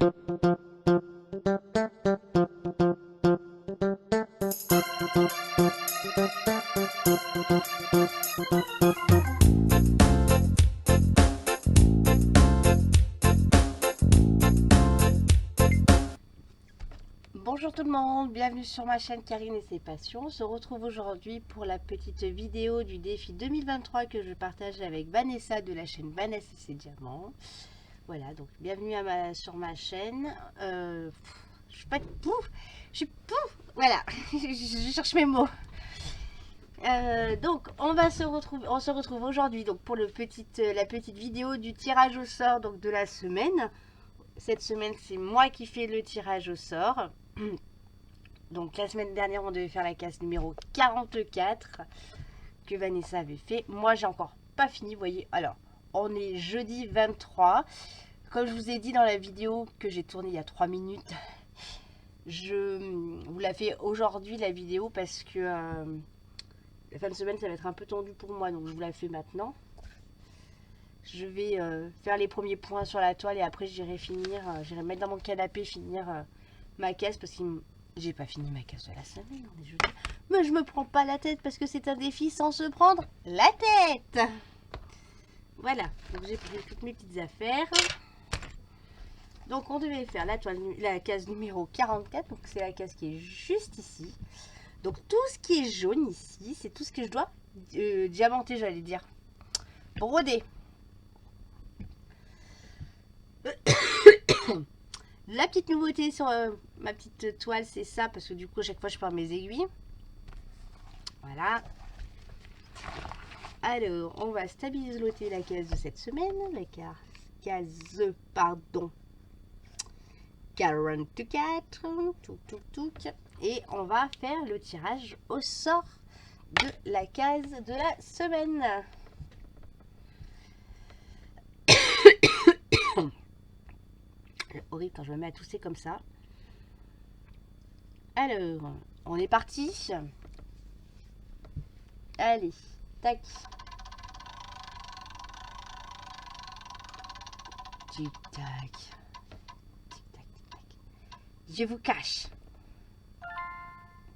Bonjour tout le monde, bienvenue sur ma chaîne Karine et ses passions. On se retrouve aujourd'hui pour la petite vidéo du défi 2023 que je partage avec Vanessa de la chaîne Vanessa et ses diamants. Voilà, donc bienvenue sur ma chaîne. Je suis pas pouf, je suis pouf, voilà, je cherche mes mots. Donc on se retrouve aujourd'hui donc pour la petite vidéo du tirage au sort donc de la semaine. Cette semaine c'est moi qui fais le tirage au sort. Donc la semaine dernière on devait faire la case numéro 44 que Vanessa avait fait. Moi j'ai encore pas fini, vous voyez. Alors on est jeudi 23. Comme je vous ai dit dans la vidéo que j'ai tournée il y a 3 minutes, je vous la fais aujourd'hui la vidéo parce que la fin de semaine ça va être un peu tendu pour moi, donc je vous la fais maintenant. Je vais faire les premiers points sur la toile et après j'irai j'irai mettre dans mon canapé, finir ma caisse parce que j'ai pas fini ma caisse de la semaine, on est jeudi. Mais je me prends pas la tête parce que c'est un défi sans se prendre la tête. Voilà, donc j'ai pris toutes mes petites affaires. Donc on devait faire la case numéro 44, donc c'est la case qui est juste ici. Donc tout ce qui est jaune ici, c'est tout ce que je dois diamanter, j'allais dire. Broder. La petite nouveauté sur ma petite toile, c'est ça, parce que du coup, à chaque fois, je perds mes aiguilles. Voilà. Alors, on va stabiliser la case de cette semaine. La case, pardon, 44. Et on va faire le tirage au sort de la case de la semaine. Horrible quand je me mets à tousser comme ça. Alors, on est parti. Allez, tac. Tic tac. Tic tac, tic tac. Je vous cache.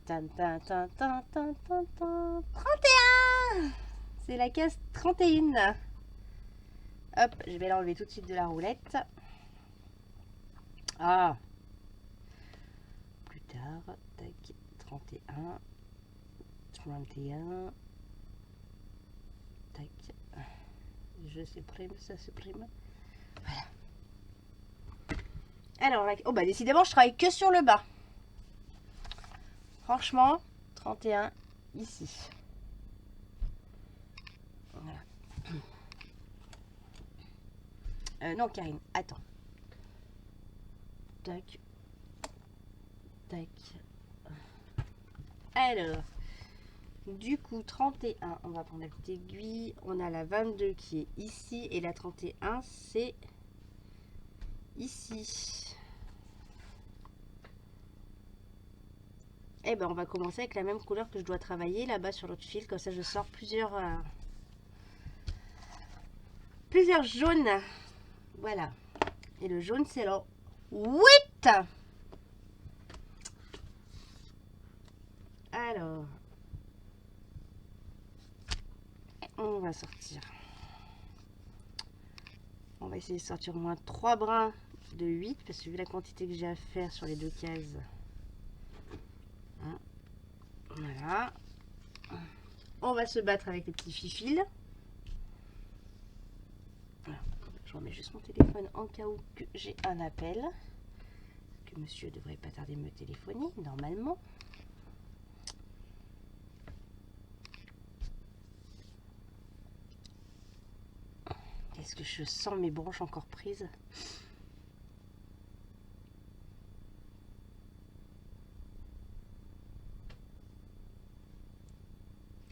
Tan, tan, tan, tan, tan, tan, tan. 31. C'est la case 31. Hop, je vais l'enlever tout de suite de la roulette. Ah. Plus tard, tac, 31. 31. Tac. Je supprime, ça supprime. Voilà. Alors, oh bah décidément, je travaille que sur le bas. Franchement, 31 ici. Voilà. Non, Karine, attends. Tac. Tac. Alors, du coup, 31, on va prendre la petite aiguille. On a la 22 qui est ici et la 31, c'est ici. Et ben, on va commencer avec la même couleur que je dois travailler là-bas sur l'autre fil. Comme ça, je sors plusieurs jaunes. Voilà. Et le jaune, c'est le 8. Alors, on va sortir. On va essayer de sortir au moins 3 brins de 8 parce que vu la quantité que j'ai à faire sur les deux cases. Hein, voilà. On va se battre avec les petits fils. Je remets juste mon téléphone en cas où que j'ai un appel. Que monsieur devrait pas tarder de me téléphoner normalement. Est-ce que je sens mes branches encore prises?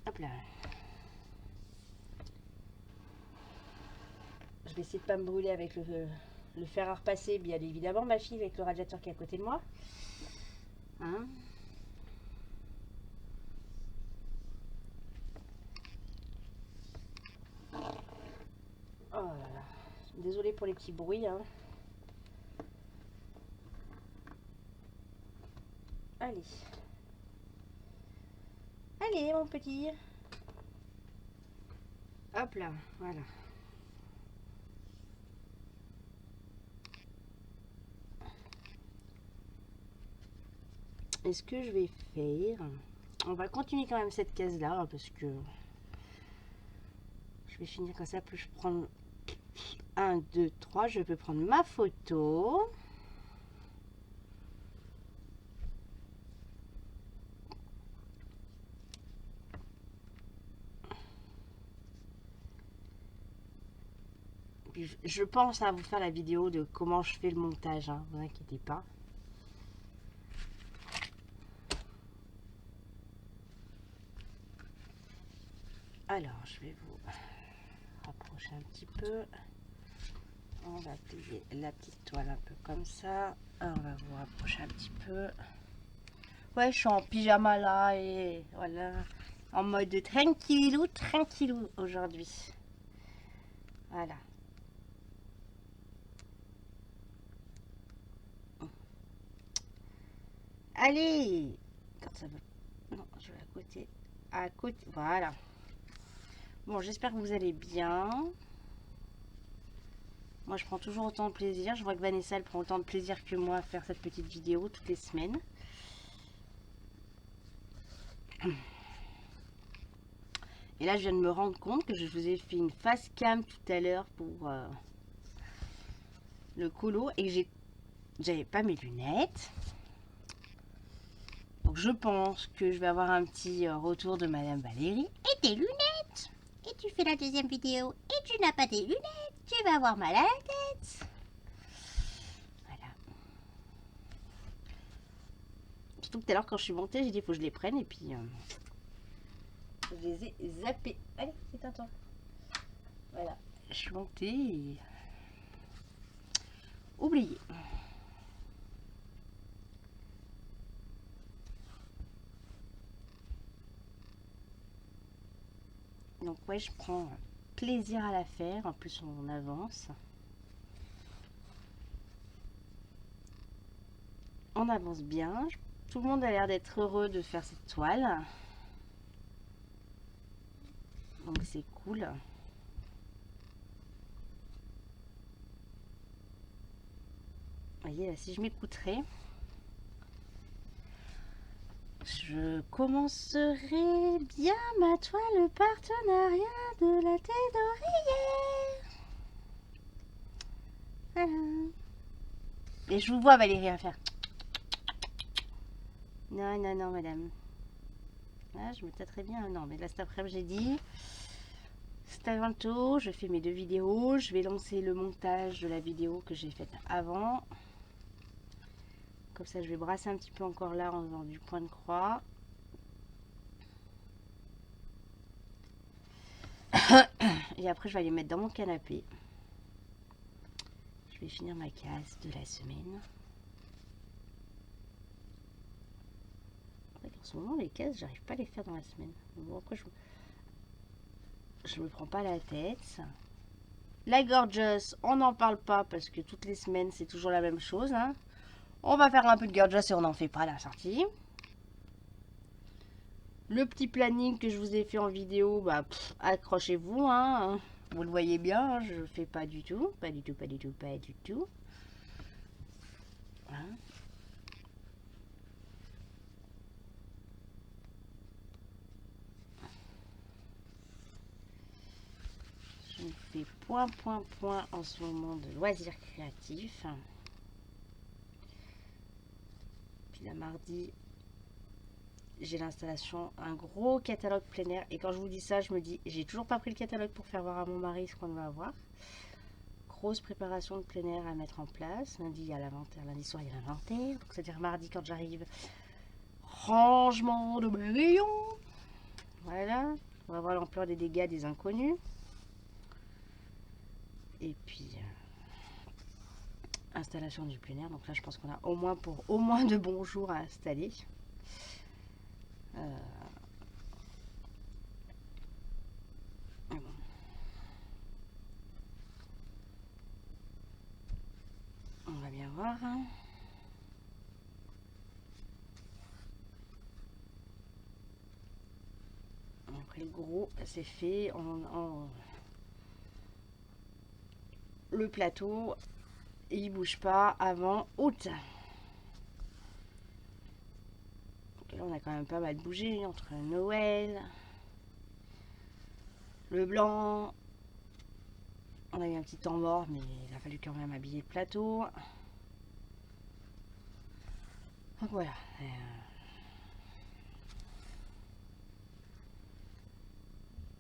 Hop là. Je vais essayer de pas me brûler avec le fer à repasser, bien évidemment, ma fille, avec le radiateur qui est à côté de moi. Hein? Oh là là. Désolée pour les petits bruits. Hein. Allez. Allez, mon petit. Hop là, voilà. Et ce que je vais faire, on va continuer quand même cette case là hein, parce que je vais finir comme ça. Plus je prends 1, 2, 3, je peux prendre ma photo. Puis je pense à vous faire la vidéo de comment je fais le montage, hein, vous inquiétez pas. Alors, je vais vous rapprocher un petit peu. On va plier la petite toile un peu comme ça. On va vous rapprocher un petit peu. Ouais, je suis en pyjama là et voilà. En mode tranquillou, tranquillou aujourd'hui. Voilà. Allez! Quand ça veut. Non, je vais à côté. À côté. Voilà. Bon, j'espère que vous allez bien. Moi, je prends toujours autant de plaisir. Je vois que Vanessa, elle prend autant de plaisir que moi à faire cette petite vidéo toutes les semaines. Et là, je viens de me rendre compte que je vous ai fait une face cam tout à l'heure pour le colo et que j'avais pas mes lunettes. Donc, je pense que je vais avoir un petit retour de Madame Valérie. Et tes lunettes! Et tu fais la deuxième vidéo et tu n'as pas tes lunettes. Tu vas avoir mal à la tête. Voilà. Surtout que tout à l'heure, quand je suis montée, j'ai dit faut que je les prenne et puis je les ai zappés. Allez, c'est un temps. Voilà. Je suis montée et oublié. Donc ouais, je prends plaisir à la faire. En plus, on avance. On avance bien. Tout le monde a l'air d'être heureux de faire cette toile. Donc c'est cool. Vous voyez, là, si je m'écouterais, je commencerai bien ma toile partenariat de la tête d'oreiller. Voilà. Et je vous vois Valérie à faire. Non, non, non, madame. Ah, je me tâterais bien. Non, mais là, cet après-midi, j'ai dit. C'est à bientôt. Je fais mes 2 vidéos. Je vais lancer le montage de la vidéo que j'ai faite avant. Comme ça, je vais brasser un petit peu encore là en faisant du point de croix. Et après, je vais aller mettre dans mon canapé. Je vais finir ma case de la semaine. En ce moment, les cases, j'arrive pas à les faire dans la semaine. Bon, après, je me prends pas la tête. La Gorgeous, on n'en parle pas parce que toutes les semaines, c'est toujours la même chose. Hein. On va faire un peu de Gorgeous et on n'en fait pas à la sortie. Le petit planning que je vous ai fait en vidéo, bah, accrochez-vous. Hein. Vous le voyez bien, je fais pas du tout. Pas du tout, pas du tout, pas du tout. Hein. Je fais point, point, point en ce moment de loisirs créatifs. Puis la mardi, j'ai l'installation, un gros catalogue plein air. Et quand je vous dis ça, je me dis, j'ai toujours pas pris le catalogue pour faire voir à mon mari ce qu'on va avoir. Grosse préparation de plein air à mettre en place. Lundi, il y a l'inventaire. Lundi soir, il y a l'inventaire. Donc, c'est-à-dire mardi, quand j'arrive, rangement de mes rayons. Voilà. On va voir l'ampleur des dégâts des inconnus. Et puis, installation du plein air. Donc là, je pense qu'on a au moins pour au moins de bons jours à installer. Bon. On va bien voir. Hein. Après le gros, c'est fait. Le plateau, il bouge pas avant août. Donc là, on a quand même pas mal bougé entre Noël, le blanc. On a eu un petit temps mort, mais il a fallu quand même habiller le plateau. Donc voilà.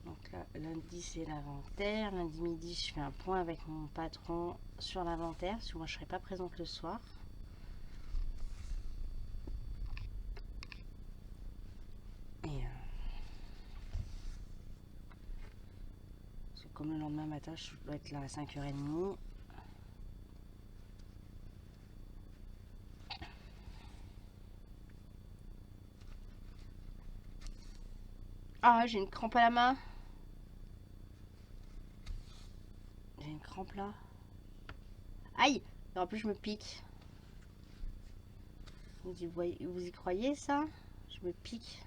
Donc là, lundi c'est l'inventaire. Lundi midi, je fais un point avec mon patron sur l'inventaire, parce que moi je serai pas présente le soir. Et comme le lendemain matin, je dois être là à 5h30. Ah, j'ai une crampe à la main. J'ai une crampe là. Aïe! En plus, je me pique. Vous y croyez ça? Je me pique.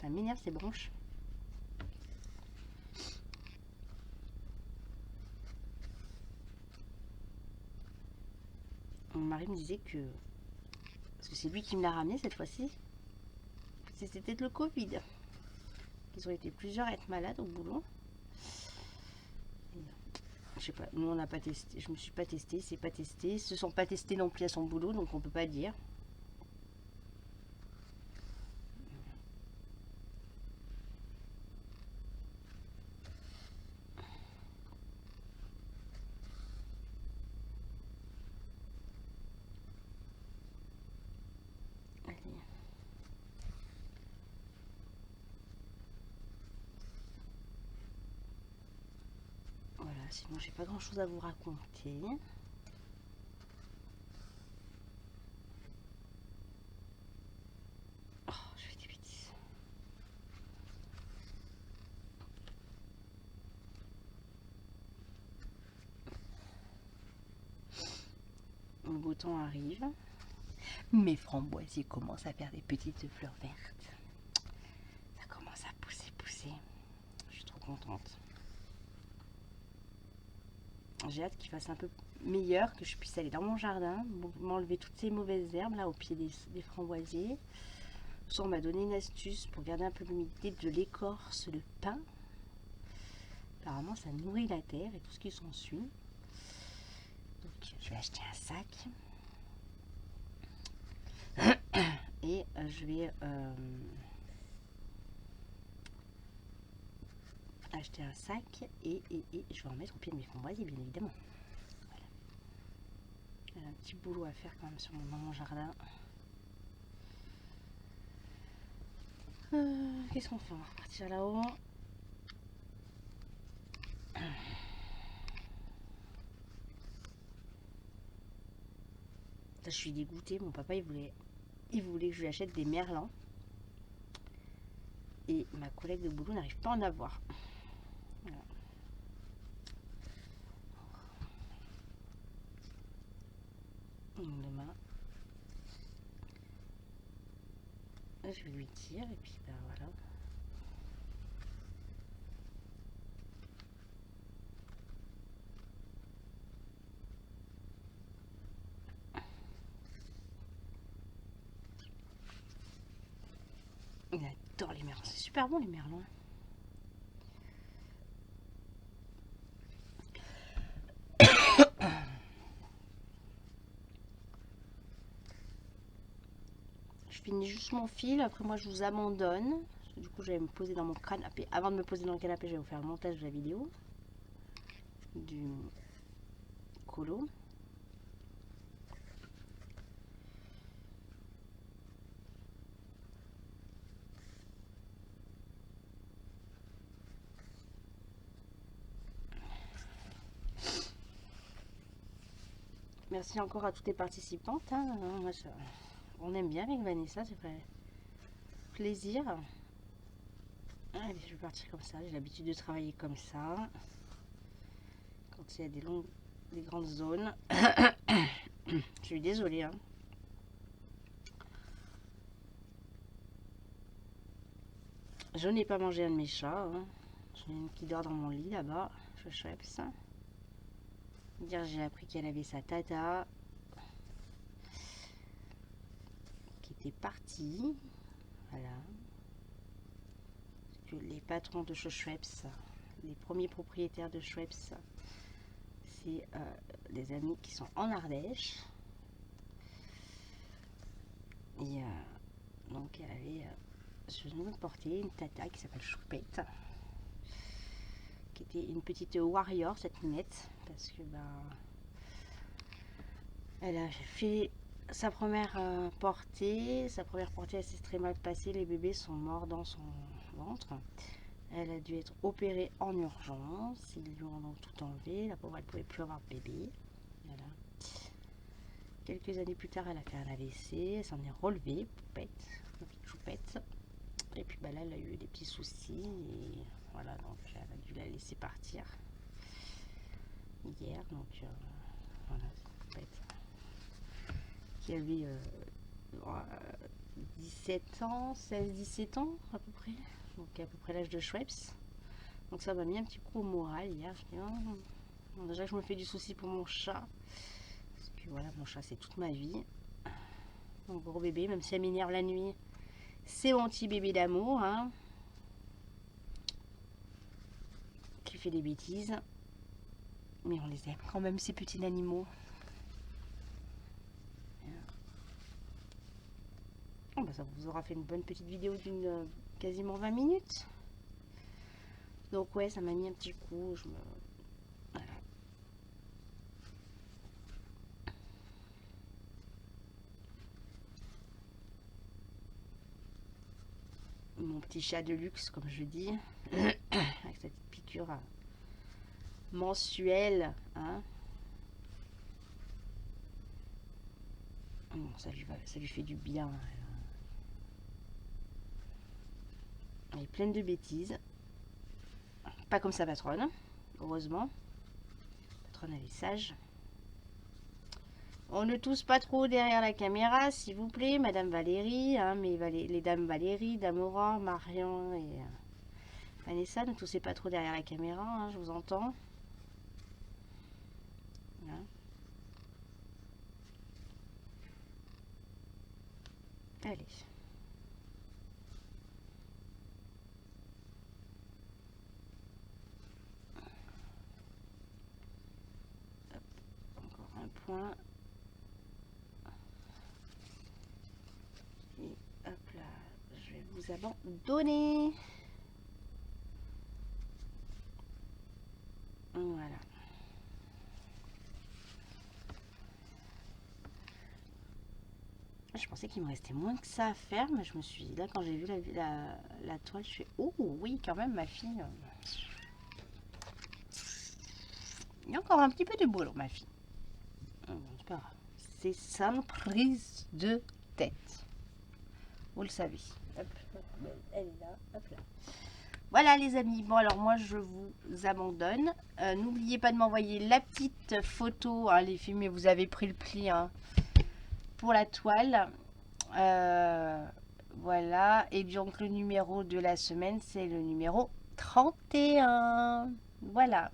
Ça m'énerve ces bronches. Mon mari me disait que... Parce que c'est lui qui me l'a ramené cette fois-ci. C'était peut-être le Covid. Ils ont été plusieurs à être malades au boulot. Je sais pas, nous on n'a pas testé. Je me suis pas testée, c'est pas testé. Ils se sont pas testés non plus à son boulot, donc on peut pas dire. Allez. Voilà, sinon j'ai pas grand chose à vous raconter. Oh, je fais des bêtises. Le beau temps arrive. Mes framboisiers commencent à faire des petites fleurs vertes. Ça commence à pousser. Je suis trop contente. J'ai hâte qu'il fasse un peu meilleur, que je puisse aller dans mon jardin, m'enlever toutes ces mauvaises herbes là au pied des framboisiers. Ça, on m'a donné une astuce pour garder un peu l'humidité de l'écorce, le pain. Apparemment, ça nourrit la terre et tout ce qui s'ensuit. Donc, je vais acheter un sac. Et je vais acheter un sac et je vais en mettre au pied de mes framboisiers, bien évidemment. Voilà. J'ai un petit boulot à faire quand même dans mon jardin. Qu'est-ce qu'on fait? On va repartir là-haut. Là, je suis dégoûtée. Mon papa, il voulait que je lui achète des merlans. Et ma collègue de boulot n'arrive pas à en avoir. Voilà. Donc demain, je vais lui dire et puis ben voilà. Il adore les merlans. C'est super bon les merlans. Je finis juste mon fil. Après moi je vous abandonne. Du coup je vais me poser dans mon canapé. Avant de me poser dans le canapé, je vais vous faire le montage de la vidéo. Du colo. Merci encore à toutes les participantes. Hein. Moi, on aime bien avec Vanessa, ça fait plaisir. Allez, je vais partir comme ça. J'ai l'habitude de travailler comme ça. quand il y a des grandes zones. Je suis désolée, hein. Je n'ai pas mangé un de mes chats, hein. J'en ai une qui dort dans mon lit là-bas, Schweppes. Dire j'ai appris qu'elle avait sa tata qui était partie. Voilà. Parce que les patrons de Schweppes, les premiers propriétaires de Schweppes, c'est des amis qui sont en Ardèche. Et donc elle avait sur une portée une tata qui s'appelle Choupette, qui était une petite warrior, cette minette, parce que elle a fait sa première portée. Sa première portée, elle s'est très mal passée. Les bébés sont morts dans son ventre. Elle a dû être opérée en urgence. Ils lui ont donc tout enlevé. La pauvre, elle ne pouvait plus avoir de bébé. Voilà. Quelques années plus tard, elle a fait un AVC. Elle s'en est relevée, poupette, la petite choupette. Et puis là, elle a eu des petits soucis. Et voilà, donc elle a dû la laisser partir hier. Donc voilà, c'est poupette. Qui avait 17 ans, 16-17 ans à peu près. Donc à peu près l'âge de Schweppes. Donc ça m'a mis un petit coup au moral hier. Je dis, oh, déjà que je me fais du souci pour mon chat. Parce que voilà, mon chat c'est toute ma vie. Mon gros bébé, même si elle m'énerve la nuit, c'est mon petit bébé d'amour, hein, qui fait des bêtises. Mais on les aime quand même, ces petits animaux. Oh, ça vous aura fait une bonne petite vidéo d'une quasiment 20 minutes. Donc ouais, ça m'a mis un petit coup. Voilà. Mon petit chat de luxe, comme je dis, avec sa petite piqûre mensuelle, hein. Bon, ça lui fait du bien. Elle est pleine de bêtises. Pas comme sa patronne, heureusement. La patronne, elle est sage. On ne tousse pas trop derrière la caméra, s'il vous plaît, Madame Valérie, hein, mais les dames Valérie, Dame Aurore, Marion et Vanessa, ne toussez pas trop derrière la caméra, hein, je vous entends. Voilà. Allez. Hop, encore un point. Et hop là, je vais vous abandonner. Voilà. Je pensais qu'il me restait moins que ça à faire, mais je me suis là quand j'ai vu la toile, je fais oh oui quand même ma fille. Il y a encore un petit peu de boulot ma fille. C'est pas grave. C'est sans prise de tête. Vous le savez. Hop, elle est là, hop là. Voilà les amis, bon alors moi je vous abandonne. N'oubliez pas de m'envoyer la petite photo, hein, les filles, mais vous avez pris le pli, hein, pour la toile. Voilà, et donc le numéro de la semaine, c'est le numéro 31. Voilà.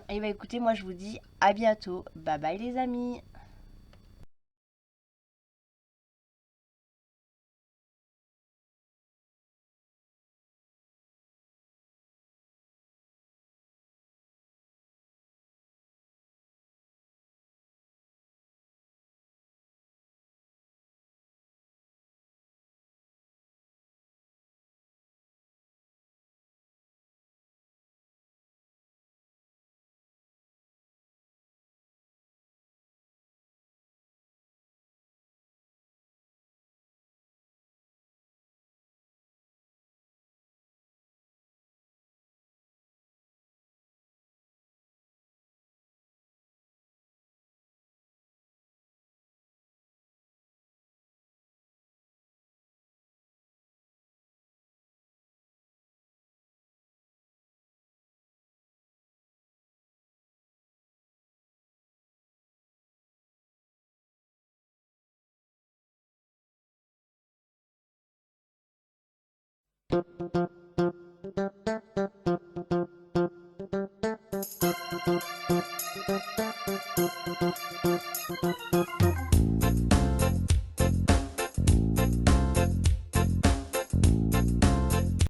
Et bah écoutez, moi je vous dis à bientôt. Bye bye les amis.